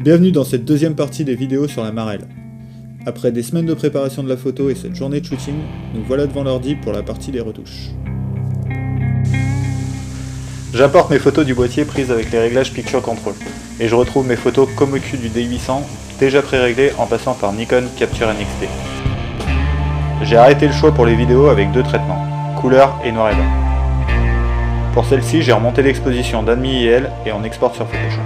Bienvenue dans cette deuxième partie des vidéos sur la marelle. Après des semaines de préparation de la photo et cette journée de shooting, nous voilà devant l'ordi pour la partie des retouches. J'importe mes photos du boîtier prises avec les réglages Picture Control, et je retrouve mes photos comme au cul du D800, déjà pré-réglées en passant par Nikon Capture NXT. J'ai arrêté le choix pour les vidéos avec deux traitements, couleur et noir et blanc. Pour celle-ci, j'ai remonté l'exposition d'Admi IL et on exporte sur Photoshop.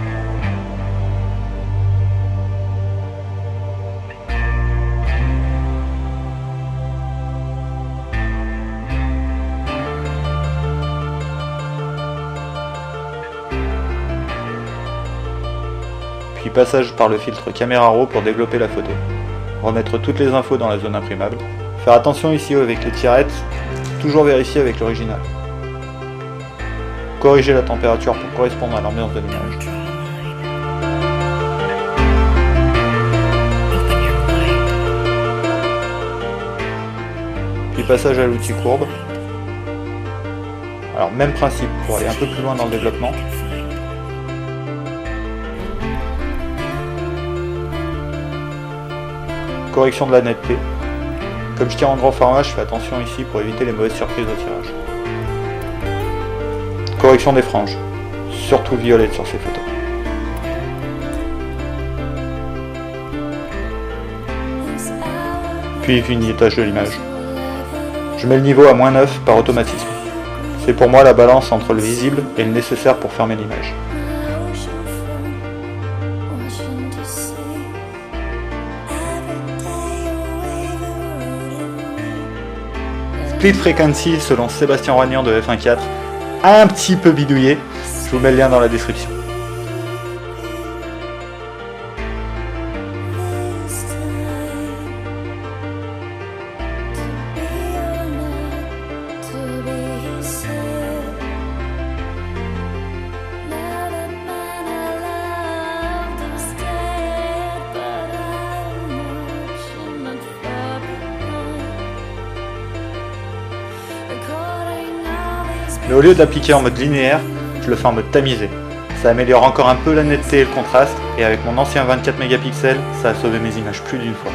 Puis passage par le filtre Camera Raw pour développer la photo. Remettre toutes les infos dans la zone imprimable. Faire attention ici avec les tirettes, toujours vérifier avec l'original. Corriger la température pour correspondre à l'ambiance de l'image. Puis passage à l'outil courbe. Alors même principe pour aller un peu plus loin dans le développement. Correction de la netteté. Comme je tire en grand format, je fais attention ici pour éviter les mauvaises surprises au tirage. Correction des franges, surtout violettes sur ces photos. Puis vignettage de l'image. Je mets le niveau à -9 par automatisme. C'est pour moi la balance entre le visible et le nécessaire pour fermer l'image. Split Frequency selon Sébastien Roignan de F1.4, un petit peu bidouillé, je vous mets le lien dans la description. Mais au lieu de l'appliquer en mode linéaire, je le fais en mode tamisé. Ça améliore encore un peu la netteté et le contraste, et avec mon ancien 24 mégapixels, ça a sauvé mes images plus d'une fois.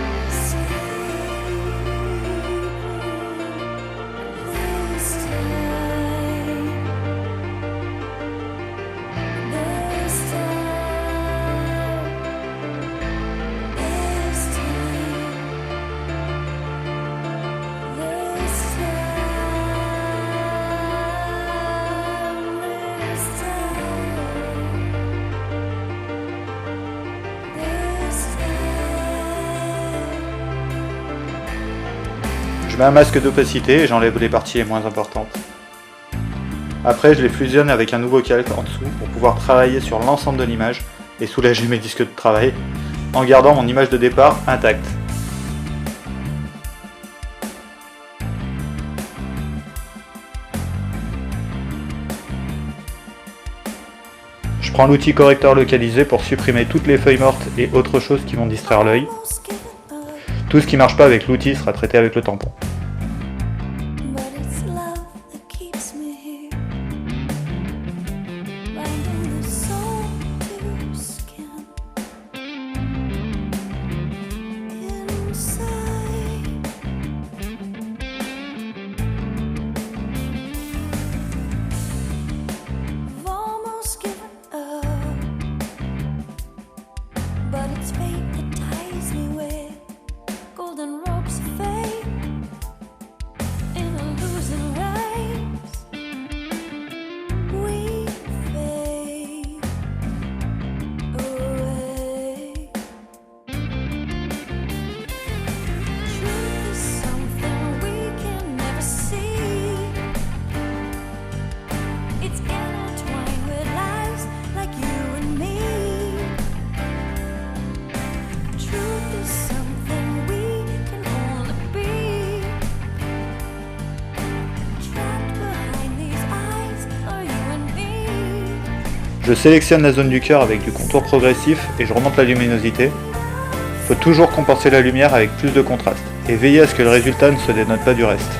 Je mets un masque d'opacité et j'enlève les parties les moins importantes. Après, je les fusionne avec un nouveau calque en dessous pour pouvoir travailler sur l'ensemble de l'image et soulager mes disques de travail en gardant mon image de départ intacte. Je prends l'outil correcteur localisé pour supprimer toutes les feuilles mortes et autres choses qui vont distraire l'œil. Tout ce qui ne marche pas avec l'outil sera traité avec le tampon. Je sélectionne la zone du cœur avec du contour progressif et je remonte la luminosité. Il faut toujours compenser la lumière avec plus de contraste et veiller à ce que le résultat ne se dénote pas du reste.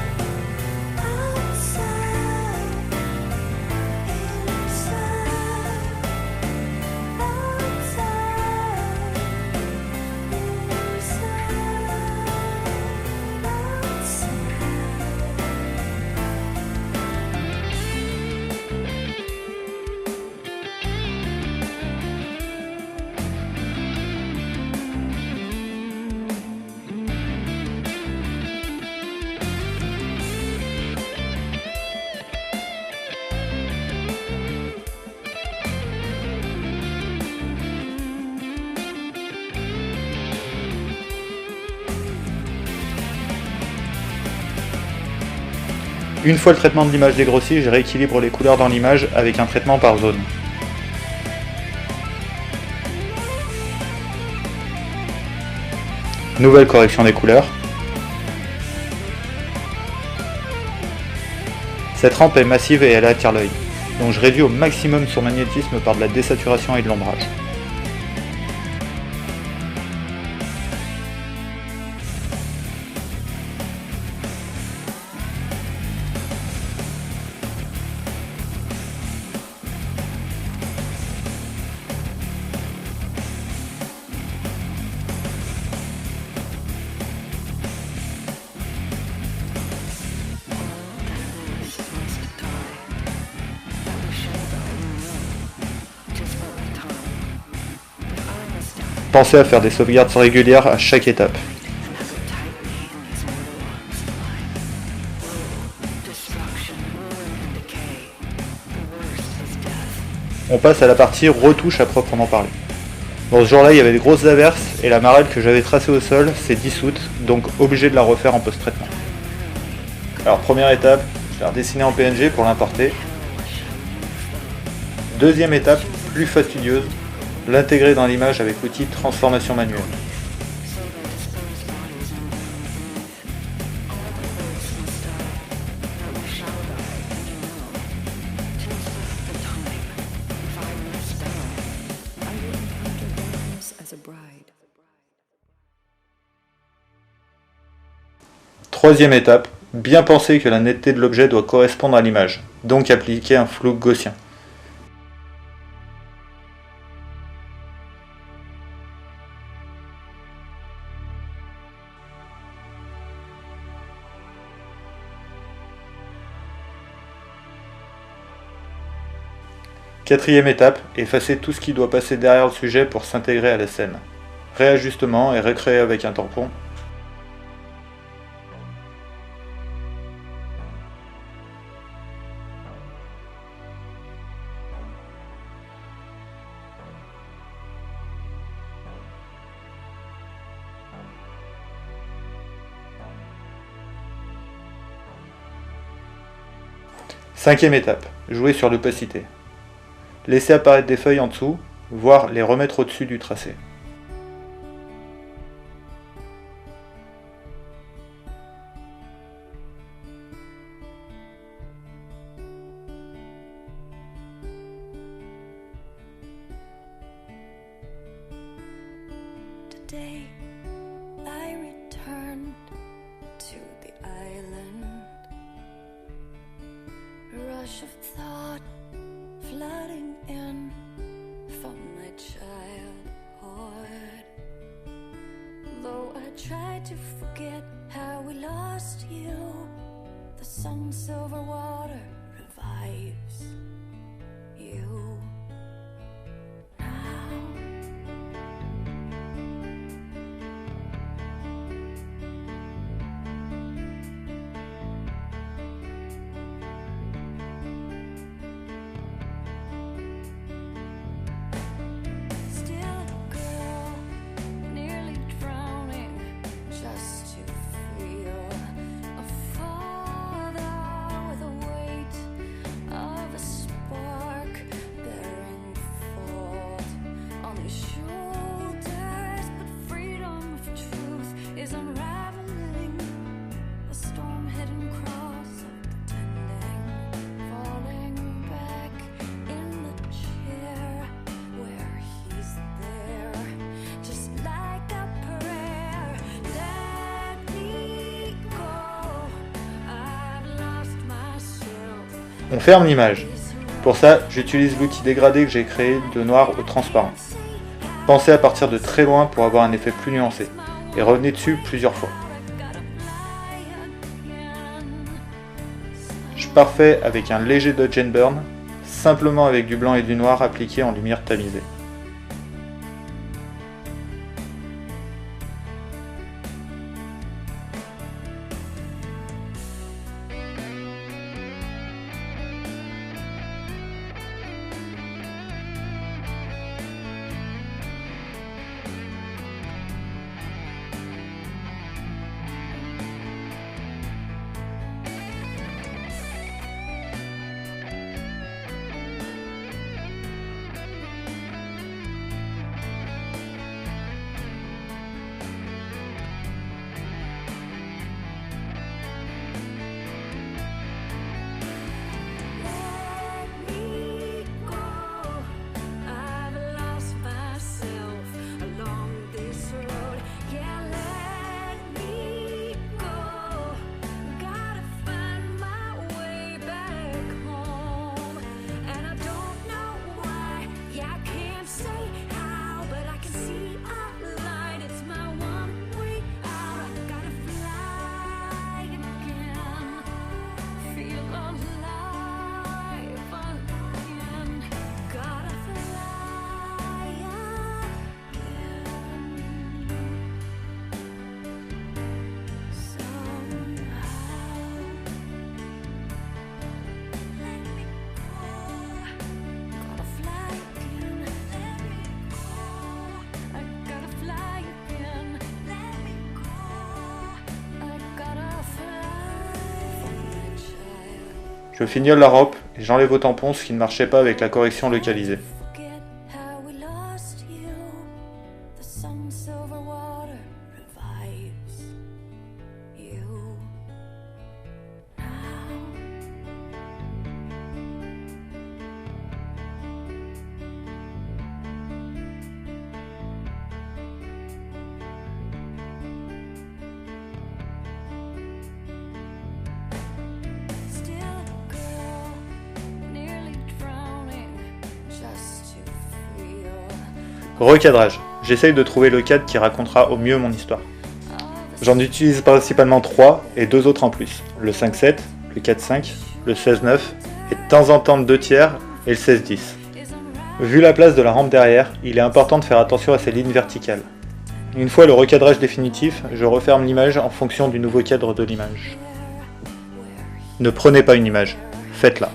Une fois le traitement de l'image dégrossi, je rééquilibre les couleurs dans l'image avec un traitement par zone. Nouvelle correction des couleurs. Cette rampe est massive et elle attire l'œil, donc je réduis au maximum son magnétisme par de la désaturation et de l'ombrage. Pensez à faire des sauvegardes régulières à chaque étape. On passe à la partie retouche à proprement parler. Bon, ce jour-là, il y avait des grosses averses et la marelle que j'avais tracée au sol s'est dissoute, donc obligé de la refaire en post-traitement. Alors première étape, je l'ai redessiné en PNG pour l'importer. Deuxième étape, plus fastidieuse, l'intégrer dans l'image avec l'outil transformation manuelle. Troisième étape, bien penser que la netteté de l'objet doit correspondre à l'image, donc appliquer un flou gaussien. Quatrième étape, effacer tout ce qui doit passer derrière le sujet pour s'intégrer à la scène. Réajustement et recréer avec un tampon. Cinquième étape, jouer sur l'opacité. Laisser apparaître des feuilles en dessous, voire les remettre au-dessus du tracé. Today, I returned to the island. A rush of thought flooding in from my childhood. Though I tried to forget how we lost you, the sun's silver water revives you. On ferme l'image. Pour ça, j'utilise l'outil dégradé que j'ai créé de noir au transparent. Pensez à partir de très loin pour avoir un effet plus nuancé, et revenez dessus plusieurs fois. Je parfais avec un léger dodge and burn, simplement avec du blanc et du noir appliqués en lumière tamisée. Je fignole la robe et j'enlève au tampon ce qui ne marchait pas avec la correction localisée. Forget how we lost you. The sun's silver water revives you now. Still a girl, nearly drowning, just to feel Recadrage. J'essaye de trouver le cadre qui racontera au mieux mon histoire. J'en utilise principalement 3 et 2 autres en plus. Le 5-7, le 4-5, le 16-9 et de temps en temps le 2/3 et le 16-10. Vu la place de la rampe derrière, il est important de faire attention à ces lignes verticales. Une fois le recadrage définitif, je referme l'image en fonction du nouveau cadre de l'image. Ne prenez pas une image, faites-la.